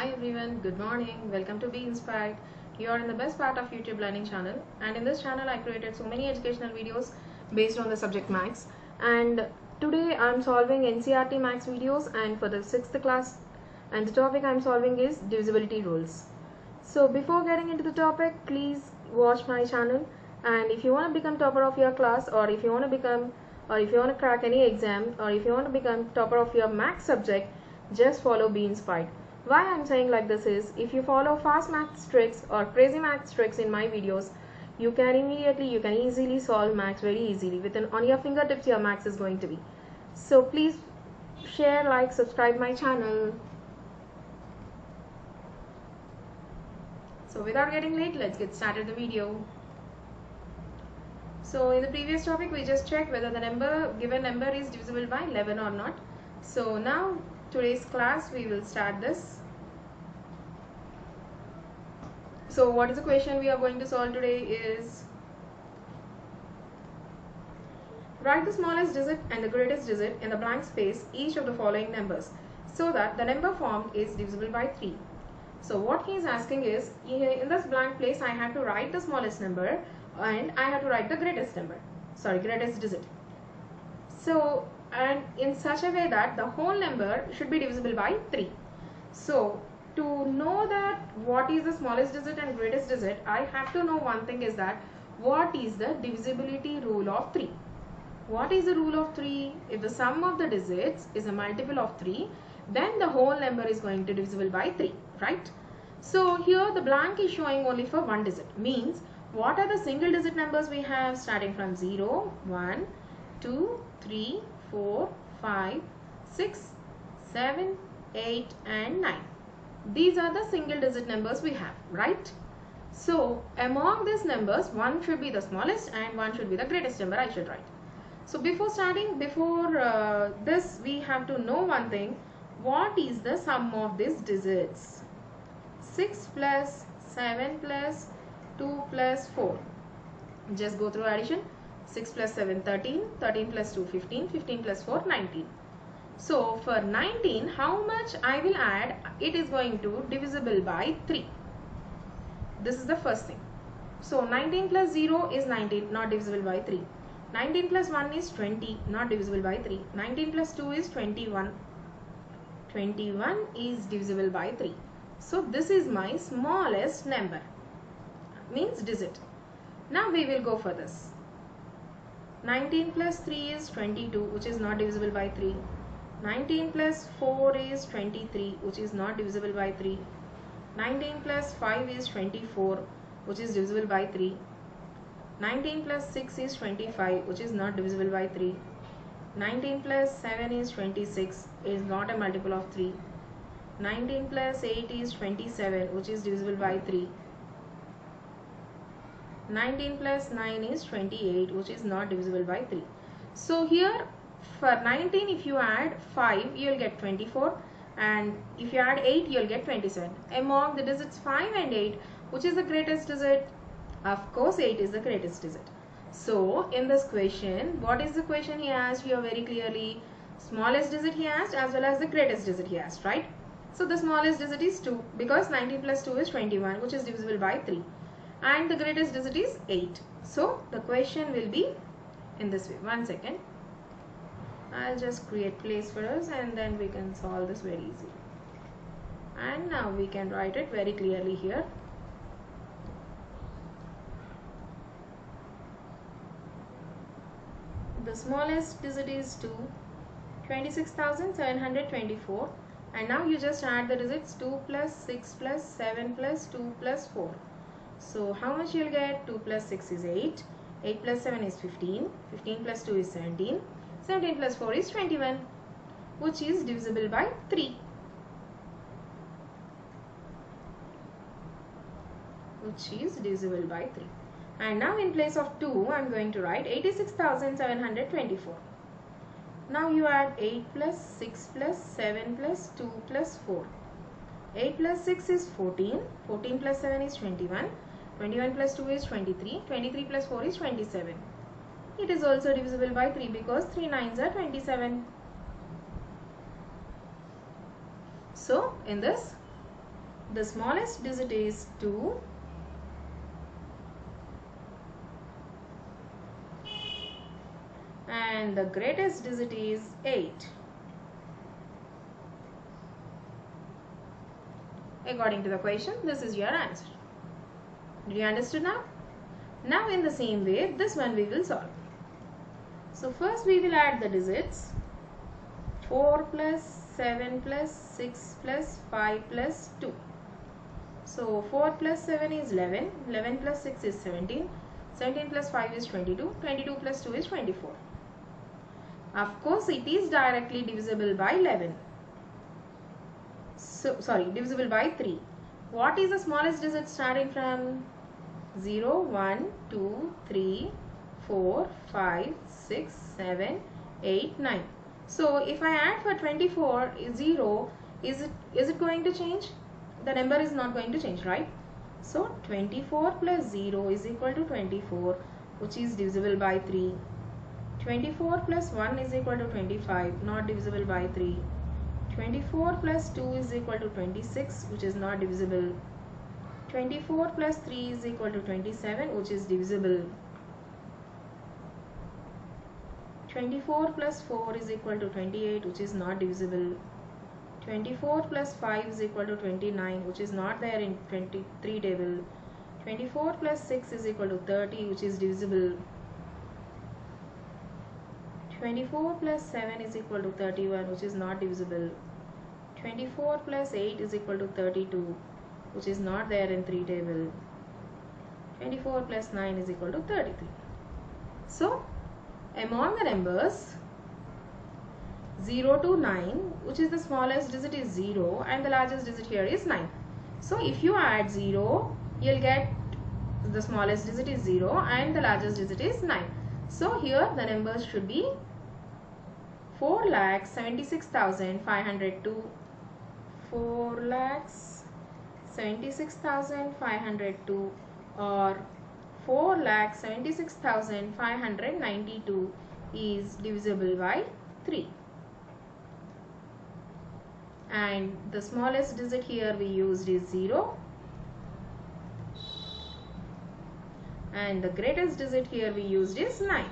Hi everyone, good morning. Welcome to Be Inspired. You are in the best part of YouTube learning channel, and in this channel I created so many educational videos based on the subject Maths. And today I am solving NCERT Maths videos, and for the 6th class, and the topic I am solving is divisibility rules. So before getting into the topic, please watch my channel, and if you want to become topper of your class, or if you want to crack any exam, or if you want to become topper of your Maths subject, just follow Be Inspired. Why I'm saying like this is, if you follow fast maths tricks or crazy maths tricks in my videos, you can easily solve maths very easily. On your fingertips your maths is going to be. So please share, like, subscribe my channel. So without getting late, let's get started the video. So in the previous topic we just checked whether the given number is divisible by 11 or not. So now today's class we will start this. So what is the question we are going to solve today is, write the smallest digit and the greatest digit in the blank space each of the following numbers so that the number formed is divisible by 3. So what he is asking is, in this blank place I have to write the smallest number and I have to write the greatest digit. So, and in such a way that the whole number should be divisible by 3. So to know that what is the smallest digit and greatest digit, I have to know one thing, is that what is the divisibility rule of 3. What is the rule of 3? If the sum of the digits is a multiple of 3, then the whole number is going to be divisible by 3, right? So here the blank is showing only for one digit. Means what are the single digit numbers we have starting from 0, 1, 2, 3, 4, 5, 6, 7, 8 and 9. These are the single digit numbers we have, right? So among these numbers, one should be the smallest and one should be the greatest number I should write. So before this we have to know one thing. What is the sum of these digits? 6 plus 7 plus 2 plus 4. Just go through addition. 6 plus 7 13, 13 plus 2 15, 15 plus 4 19. So for 19, how much I will add? It is going to divisible by 3. This is the first thing. So 19 plus 0 is 19, not divisible by 3. 19 plus 1 is 20, not divisible by 3. 19 plus 2 is 21. 21 is divisible by 3. So this is my smallest number, means digit. Now we will go for this. 19 plus 3 is 22, which is not divisible by 3. 19 plus 4 is 23, which is not divisible by 3. 19 plus 5 is 24, which is divisible by 3. 19 plus 6 is 25, which is not divisible by 3. 19 plus 7 is 26, is not a multiple of 3. 19 plus 8 is 27, which is divisible by 3. 19 plus 9 is 28, which is not divisible by 3. So here for 19, if you add 5, you will get 24, and if you add 8, you will get 27. Among the digits 5 and 8, which is the greatest digit? Of course 8 is the greatest digit. So in this question, what is the question he asked here very clearly? Smallest digit he asked as well as the greatest digit he asked, right? So the smallest digit is 2, because 19 plus 2 is 21, which is divisible by 3. And the greatest digit is 8. So the question will be in this way. One second. I'll just create place for us, and then we can solve this very easily. And now we can write it very clearly here. The smallest digit is 2, 26,724. And now you just add the digits 2 plus 6 plus 7 plus 2 plus 4. So how much you'll get? 2 plus 6 is 8. 8 plus 7 is 15. 15 plus 2 is 17. 17 plus 4 is 21, which is divisible by 3. And now in place of 2, I am going to write 86,724. Now you add 8 plus 6 plus 7 plus 2 plus 4. 8 plus 6 is 14. 14 plus 7 is 21. 21 plus 2 is 23. 23 plus 4 is 27. It is also divisible by 3 because 3 nines are 27. So in this The smallest digit is 2. And the greatest digit is 8. According to the question, this is your answer. Did you understand now? Now in the same way, this one we will solve. So first we will add the digits. 4 plus 7 plus 6 plus 5 plus 2. So 4 plus 7 is 11. 11 plus 6 is 17. 17 plus 5 is 22. 22 plus 2 is 24. Of course, it is directly divisible by 11. So, divisible by 3. What is the smallest digit starting from? 0, 1, 2, 3, 4, 5, 6, 7, 8, 9. So, if I add for 24, 0, is it going to change? The number is not going to change, right? So, 24 plus 0 is equal to 24, which is divisible by 3. 24 plus 1 is equal to 25, not divisible by 3. 24 plus 2 is equal to 26, which is not divisible. 24 plus 3 is equal to 27, which is divisible. 24 plus 4 is equal to 28, which is not divisible. 24 plus 5 is equal to 29, which is not there in 23 table. 24 plus 6 is equal to 30, which is divisible. 24 plus 7 is equal to 31, which is not divisible. 24 plus 8 is equal to 32, which is not there in 3 table. 24 plus 9 is equal to 33. So, among the numbers 0 to 9, which is the smallest digit is 0 and the largest digit here is 9. So, if you add 0, you'll get the smallest digit is 0 and the largest digit is 9. So, here the numbers should be 4,76,502, 4,76,502 or 4,76,592 is divisible by 3. And the smallest digit here we used is 0. And the greatest digit here we used is 9.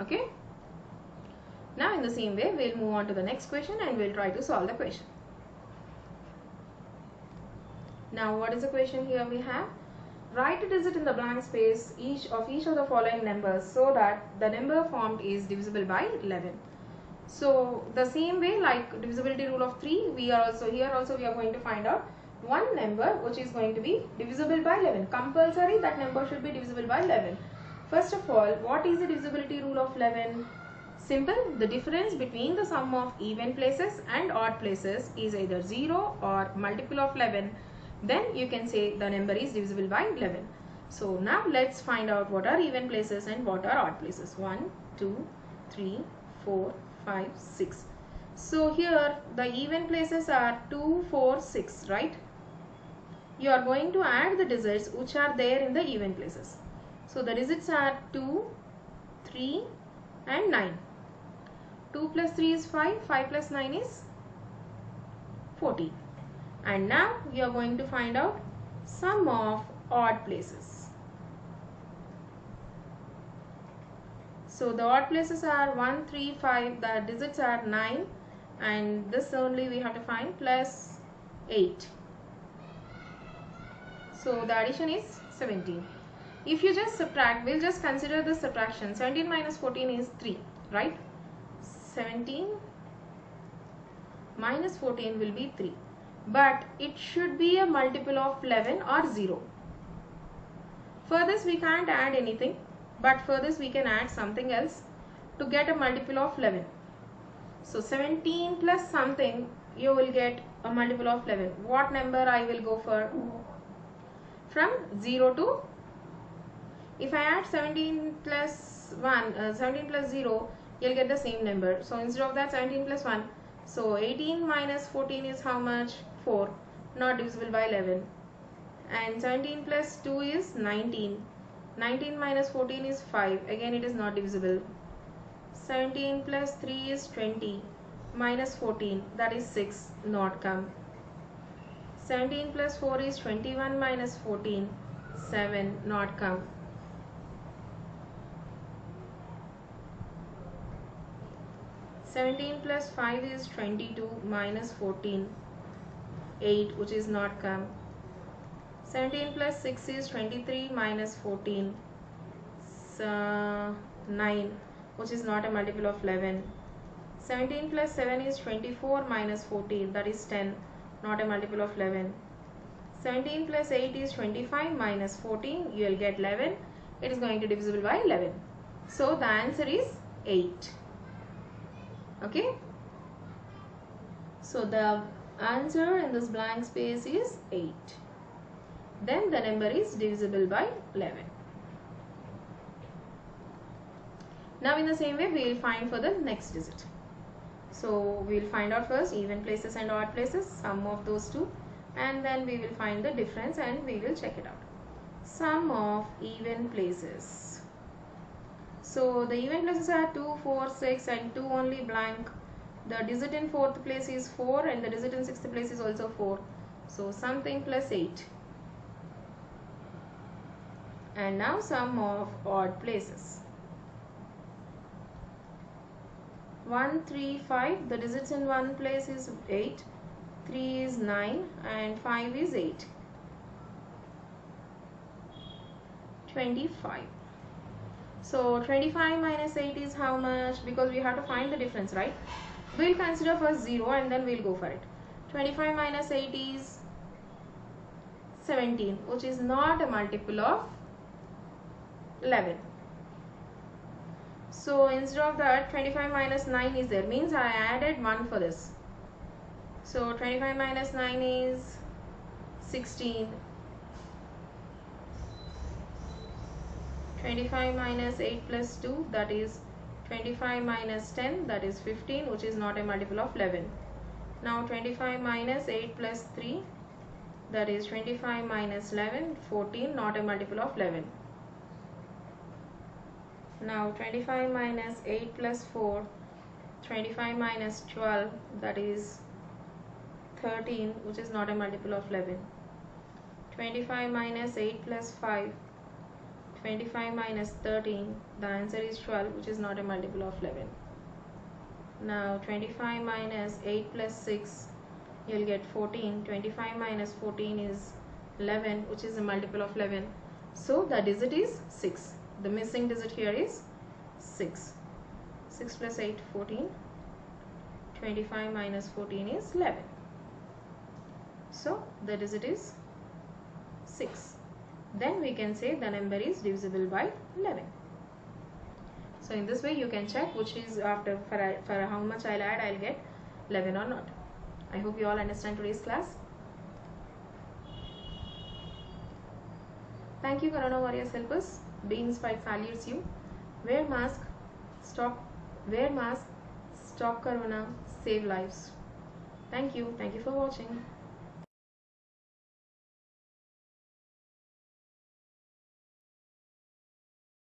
Okay. Now in the same way, we'll move on to the next question and we'll try to solve the question. Now what is the question here we have? Write a digit in the blank space of each of the following numbers so that the number formed is divisible by 11. So the same way like divisibility rule of 3, we are going to find out one number which is going to be divisible by 11. Compulsory that number should be divisible by 11. First of all, what is the divisibility rule of 11? Simple, the difference between the sum of even places and odd places is either 0 or multiple of 11. Then you can say the number is divisible by 11. So now let's find out what are even places and what are odd places. 1, 2, 3, 4, 5, 6. So here the even places are 2, 4, 6, right? You are going to add the digits which are there in the even places. So the digits are 2, 3 and 9. 2 plus 3 is 5, 5 plus 9 is 14. And now you are going to find out sum of odd places. So the odd places are 1, 3, 5, the digits are 9 and this only we have to find plus 8. So the addition is 17. If you just subtract, we'll just consider the subtraction. 17 minus 14 is 3, right? 17 minus 14 will be 3. But it should be a multiple of 11 or 0. For this we can't add anything, but for this we can add something else to get a multiple of 11. So 17 plus something, you will get a multiple of 11. What number I will go for? From 0 to, if I add 17 plus 1, 17 plus 0, you'll get the same number. So instead of that 17 plus 1, so 18 minus 14 is how much? 4, not divisible by 11. And 17 plus 2 is 19. 19 minus 14 is 5, again it is not divisible. 17 plus 3 is 20. minus 14, that is 6, not come. 17 plus 4 is 21 minus 14, 7, not come. 17 plus 5 is 22 minus 14, 8, which is not come. 17 plus 6 is 23 minus 14, 9, which is not a multiple of 11. 17 plus 7 is 24 minus 14, that is 10, not a multiple of 11. 17 plus 8 is 25 minus 14, you will get 11. It is going to be divisible by 11. So the answer is 8. Okay. So the answer in this blank space is 8. Then the number is divisible by 11. Now in the same way we will find for the next digit. So we will find out first even places and odd places, sum of those two, and then we will find the difference and we will check it out. Sum of even places. So the even places are 2, 4, 6 and 2 only blank. The digit in 4th place is 4 and the digit in 6th place is also 4. So something plus 8. And now sum of odd places. 1, 3, 5. The digits in one place is 8. 3 is 9 and 5 is 8. 25. So 25 minus 8 is how much? Because we have to find the difference, right? We'll consider first 0 and then we'll go for it. 25 minus 8 is 17, which is not a multiple of 11. So instead of that, 25 minus 9 is there, means I added 1 for this. So 25 minus 9 is 16. 25 minus 8 plus 2, that is 25 minus 10, that is 15, which is not a multiple of 11. Now 25 minus 8 plus 3, that is 25 minus 11, 14, not a multiple of 11. Now 25 minus 8 plus 4, 25 minus 12, that is 13, which is not a multiple of 11. 25 minus 8 plus 5, 25 minus 13, the answer is 12, which is not a multiple of 11. Now 25 minus 8 plus 6, you will get 14. 25 minus 14 is 11, which is a multiple of 11. So the digit is 6. The missing digit here is 6. 6 plus 8, 14. 25 minus 14 is 11. So the digit is 6. Then we can say the number is divisible by 11. So in this way you can check which is after for how much I'll add, I'll get 11 or not. I hope you all understand today's class. Thank you, Corona Warriors. Help us. Be inspired salutes you. Wear mask, stop Corona, save lives. Thank you for watching.